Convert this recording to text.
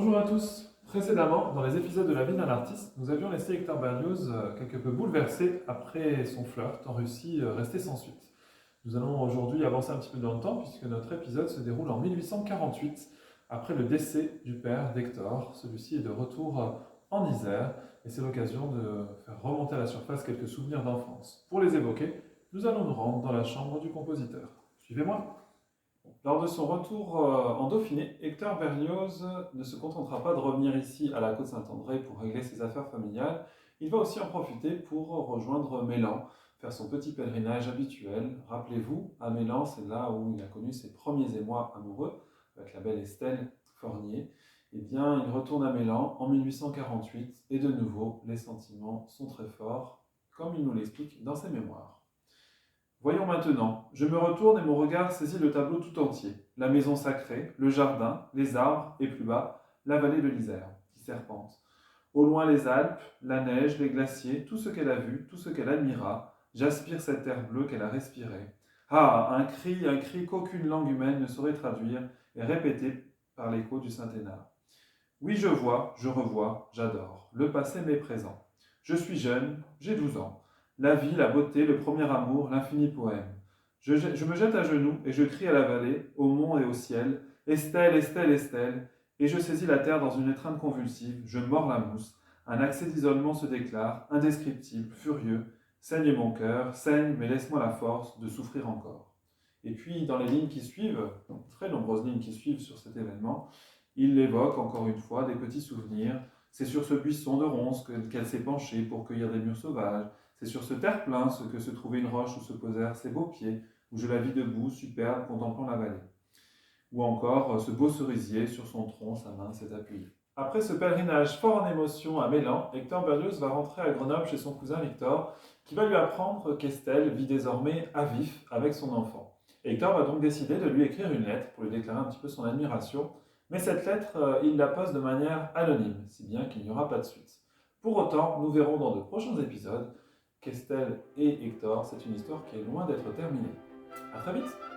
Bonjour à tous. Précédemment, dans les épisodes de la vie d'un artiste, nous avions laissé Hector Berlioz quelque peu bouleversé après son flirt en Russie resté sans suite. Nous allons aujourd'hui avancer un petit peu dans le temps puisque notre épisode se déroule en 1848 après le décès du père d'Hector. Celui-ci est de retour en Isère et c'est l'occasion de faire remonter à la surface quelques souvenirs d'enfance. Pour les évoquer, nous allons nous rendre dans la chambre du compositeur. Suivez-moi. Lors de son retour en Dauphiné, Hector Berlioz ne se contentera pas de revenir ici à la Côte-Saint-André pour régler ses affaires familiales, il va aussi en profiter pour rejoindre Mélan, faire son petit pèlerinage habituel. Rappelez-vous, à Mélan, c'est là où il a connu ses premiers émois amoureux, avec la belle Estelle Fornier. Eh bien, il retourne à Mélan en 1848, et de nouveau, les sentiments sont très forts, comme il nous l'explique dans ses mémoires. Voyons maintenant, je me retourne et mon regard saisit le tableau tout entier. La maison sacrée, le jardin, les arbres et plus bas, la vallée de l'Isère, qui serpente. Au loin les Alpes, la neige, les glaciers, tout ce qu'elle a vu, tout ce qu'elle admira. J'aspire cet air bleu qu'elle a respiré. Ah, un cri qu'aucune langue humaine ne saurait traduire et répété par l'écho du Saint-Hénard. Oui, je vois, je revois, j'adore. Le passé m'est présent. Je suis jeune, j'ai 12 ans. La vie, la beauté, le premier amour, l'infini poème. Je me jette à genoux et je crie à la vallée, au mont et au ciel, Estelle, Estelle, Estelle, et je saisis la terre dans une étreinte convulsive, je mords la mousse. Un accès d'isolement se déclare, indescriptible, furieux. Saigne mon cœur, saigne, mais laisse-moi la force de souffrir encore. Et puis, dans les lignes qui suivent, très nombreuses lignes qui suivent sur cet événement, il évoque encore une fois des petits souvenirs. C'est sur ce buisson de ronces qu'elle s'est penchée pour cueillir des mûres sauvages. C'est sur ce terre-plein que se trouvait une roche où se posèrent ses beaux pieds, où je la vis debout, superbe, contemplant la vallée. Ou encore ce beau cerisier, sur son tronc, sa main s'est appuyée. Après ce pèlerinage fort en émotion à Mélan, Hector Berlioz va rentrer à Grenoble chez son cousin Victor, qui va lui apprendre qu'Estelle vit désormais à Vif avec son enfant. Hector va donc décider de lui écrire une lettre pour lui déclarer un petit peu son admiration, mais cette lettre, il la pose de manière anonyme, si bien qu'il n'y aura pas de suite. Pour autant, nous verrons dans de prochains épisodes qu'Estelle et Hector, c'est une histoire qui est loin d'être terminée. A très vite!